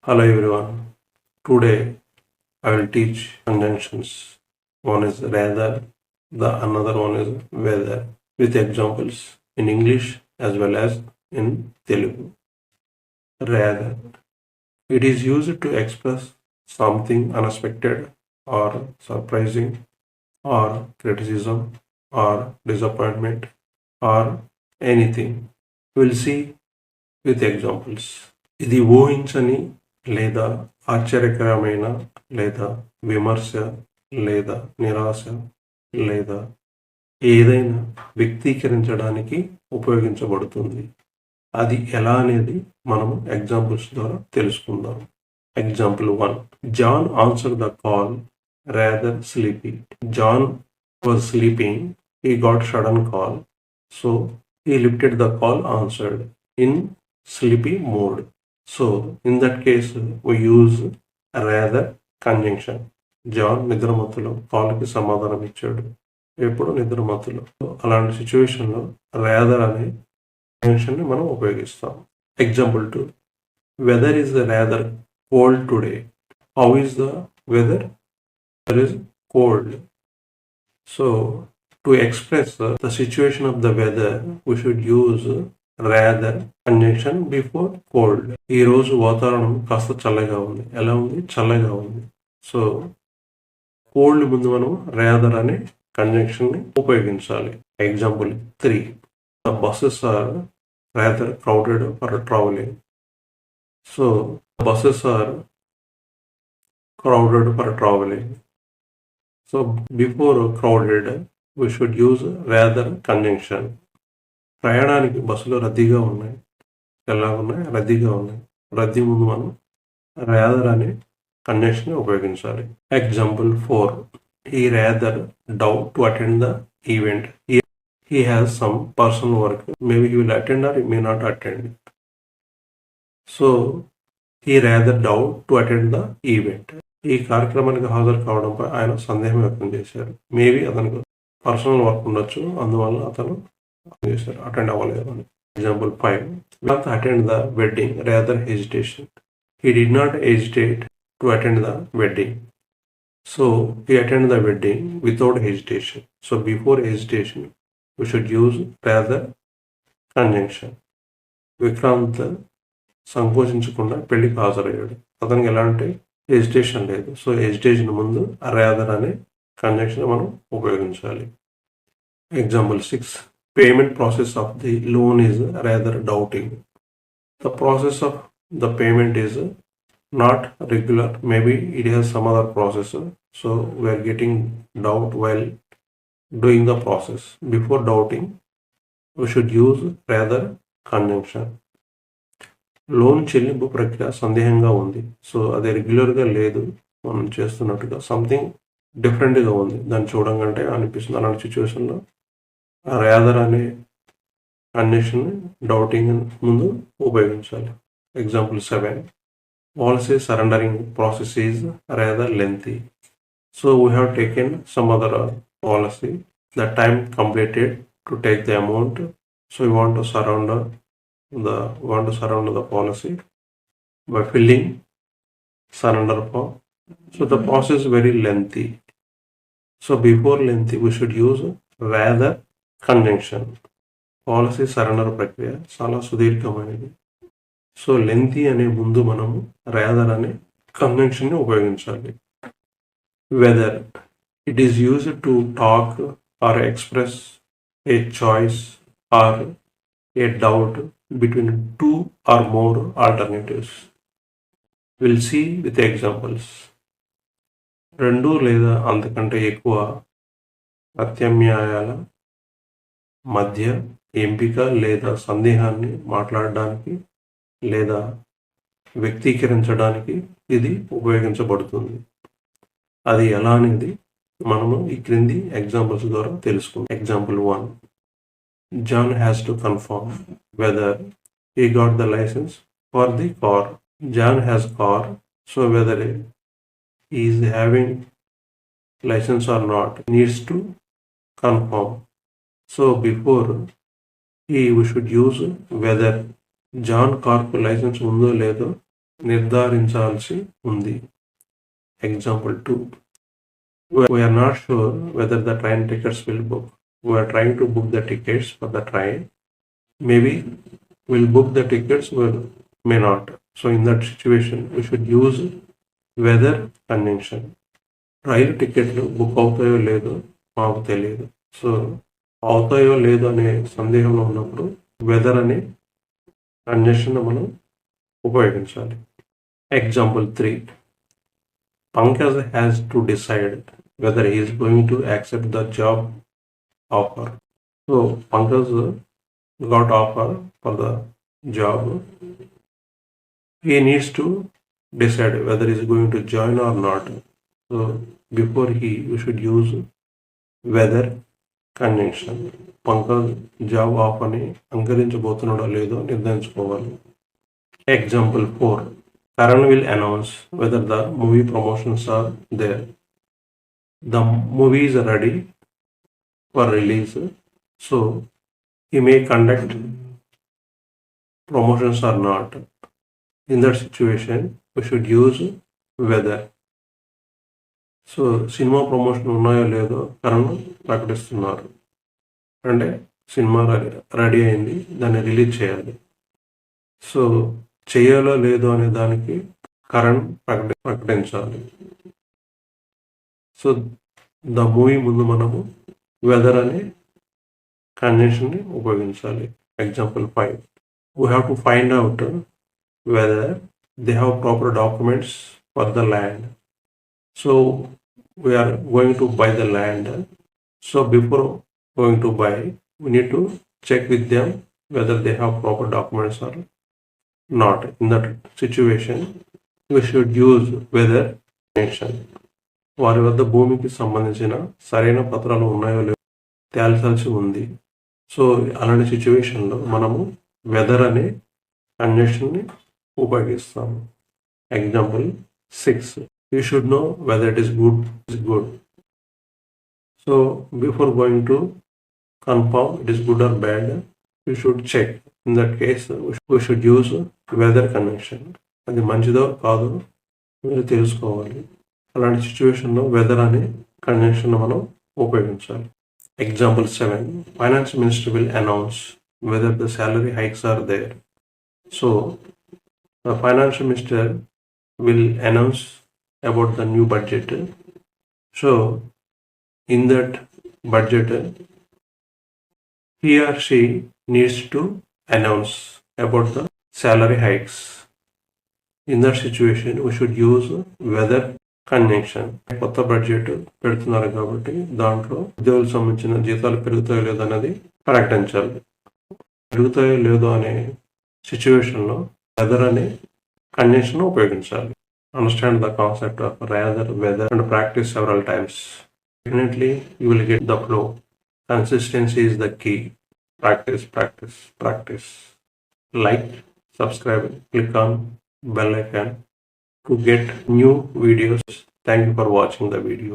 Hello everyone. Today I will teach conjunctions. One is rather, the another one is whether, with examples in English as well as in Telugu. Rather, it is used to express something unexpected or surprising or criticism or disappointment or anything. We'll see with examples. ఇది ఊహించని లేదా ఆశ్చర్యకరమైన లేదా విమర్శ లేదా నిరాశ లేదా ఏదైనా వ్యక్తీకరించడానికి ఉపయోగించబడుతుంది. అది ఎలా అనేది మనము ఎగ్జాంపుల్స్ ద్వారా తెలుసుకుందాం. Example 1. John answered the call rather sleepy. John was sleeping. He got sudden call. So he lifted the call answered in sleepy mode. So in that case we use rather conjunction. John నిద్రమత్తులో కాల్కి సమాధానం ఇచ్చాడు. ఎప్పుడు నిద్రమత్తులో. అలాంటి సిచ్యువేషన్లో rather అనే కంజంక్షన్ని మనం ఉపయోగిస్తాం. Example 2. Weather is rather cold today. How is the weather? It is cold. So to express the situation of the weather we should use rather conjunction before cold. ఈ రోజు వాతావరణం కాస్త చల్లగా ఉంది. ఎలా ఉంది? చల్లగా ఉంది. సో కోల్డ్ ముందు మనం రాదర్ అనే కంజంక్షన్ ని ఉపయోగించాలి. Example 3. The buses are rather crowded for travelling. So buses are crowded for travelling. So before crowded we should use rather conjunction. ప్రయాణానికి బస్సులు రద్దీగా ఉన్నాయి. ఎలా ఉన్నాయి? రద్దీగా ఉన్నాయి. రద్దీ ముందు మనం రాదర్ అనే కంజంక్షన్ ఉపయోగించాలి. Example 4. He rather doubt to attend the event. He has some personal work. Maybe he will attend or he may not attend. So he rather doubt to attend the event. ఈ కార్యక్రమానికి హాజరు కావడంపై ఆయన సందేహం వ్యక్తం చేశారు. Maybe అతనికి personal work ఉండొచ్చు, అందువల్ల అతను అటెండ్ అవ్వలేదు అని. Example 5. not attend the wedding, rather hesitation. He did not hesitate to attend the wedding. So he attended the wedding without hesitation. So before hesitation we should use rather conjunction. Vikrant సంకోచించకుండా పెళ్లికి హాజరయ్యాడు. అతనికి ఎలాంటి hesitation లేదు. So hesitation ముందు rather అనే conjunction మనం ఉపయోగించాలి. Example 6. Payment process of the loan is rather doubting. The process of the payment is not regular. Maybe it has some other process. So we are getting doubt while doing the process. Before doubting, we should use rather conjunction. Loan చెల్లింపు ప్రక్రియ సందేహంగా ఉంది. So అది రెగ్యులర్గా లేదు, మనం చేస్తున్నట్టుగా something డిఫరెంట్గా ఉంది, దాన్ని చూడంగానే అనిపిస్తుంది. అలాంటి సిచ్యువేషన్లో రాదర్ అనే కండిషన్ డౌటింగ్ ముందు ఉపయోగించాలి. Example 7. Policy surrendering process is rather lengthy. So we have taken some other policy. The time completed to take the amount. So you want to సరౌండర్ the policy by filling surrender form. So the process is very lengthy. So before lengthy we should use rather conjunction. Policy surrender ప్రక్రియ చాలా సుదీర్ఘమైనది. So lengthy అనే ముందు మనము rather అనే కంజంక్షన్ని ఉపయోగించాలి. Weather. It is used to talk or express a choice or a doubt between two or more alternatives. We'll see with examples. రెండు లేదా అంతకంటే ఎక్కువ ప్రత్యామ్నాయాల మధ్య ఎంపిక లేదా సందేహాన్ని మాట్లాడడానికి లేదా వ్యక్తీకరించడానికి ఇది ఉపయోగించబడుతుంది. అది ఎలా అనేది మనము ఈ క్రింది ఎగ్జాంపుల్స్ ద్వారా తెలుసుకుందాం. Example 1. John has to confirm whether he got the license for the car. John has car, so whether he is having license or not, needs to confirm. So before we should use whether John car license undo ledo నిర్ధారించాల్సి ఉంది. Example 2. We are not sure whether the train tickets will book. We are trying to book the tickets for the train. Maybe we'll book the tickets, we may not. So in that situation, we should use whether conjunction. రైలు టికెట్లు book అవుతాయో లేదో మాకు తెలియదు. So అవుతాయో లేదో అనే సందేహంలో ఉన్నప్పుడు weather అనే కంజంక్షన్ మనం ఉపయోగించాలి. Example 3. Pankaj has to decide whether he is going to accept the job offer. So Pankaj got offer for the job. He needs to decide whether he is going to join or not. So before we should use whether conjunction. Pankaj job offer ni అంగరించబోతున్నాడో లేదో నిర్ధారించుకోవాలి. Example 4. Karan will announce whether the movie promotions are there. The movie is ready for release, so he may conduct promotions or not. In that situation, we should use whether. So cinema promotion ఉన్నాయో లేదో కరణ్ ప్రకటిస్తున్నారు అంటే cinema ready అయింది, దాన్ని release చేయాలి. So చేయాలో లేదో అనే దానికి కరణ్ ప్రకటించాలి. సో ద మూవీ ముందు మనము వెదర్ అనే కంజంక్షన్ని ఉపయోగించాలి. Example 5. We have to find out whether they have proper documents for the land. So we are going to buy the land. So before going to buy, we need to check with them whether they have proper documents or not. In that situation, we should use whether conjunction. వారి వద్ద భూమికి సంబంధించిన సరైన పత్రాలు ఉన్నాయో లేదో తేల్చాల్సి ఉంది. So అలాంటి సిచ్యువేషన్లో మనము వెదర్ అనే కంజంక్షన్ని ఉపయోగిస్తాము. Example 6. You should know whether it is good. So before going to confirm it is good or bad, you should check. In that case, we should use whether conjunction. అది మంచిదో కాదో మీరు తెలుసుకోవాలి. అలాంటి సిచ్యువేషన్లో వెదర్ అనే కంజంక్షన్ మనం ఉపయోగించాలి. Example 7. Finance Minister will announce whether the salary hikes are there. So the Finance Minister will announce about the new budget. So in that budget, he or she needs to announce about the salary hikes. In that situation, we should use whether conjunction. కొత్త budget పెడుతున్నారు కాబట్టి దాంట్లో ఉద్యోగులకు సంబంధించిన జీతాలు పెరుగుతాయో లేదో అనేది ప్రకటించాలి. పెరుగుతాయో లేదో అనే సిచ్యువేషన్లో వెదర్ అనే కంజంక్షన్ ఉపయోగించాలి. Understand the concept of rather, whether, and practice several times. Definitely, you will get the flow. Consistency is the key. Practice. Like, subscribe, click on bell icon to get new videos. Thank you for watching the video.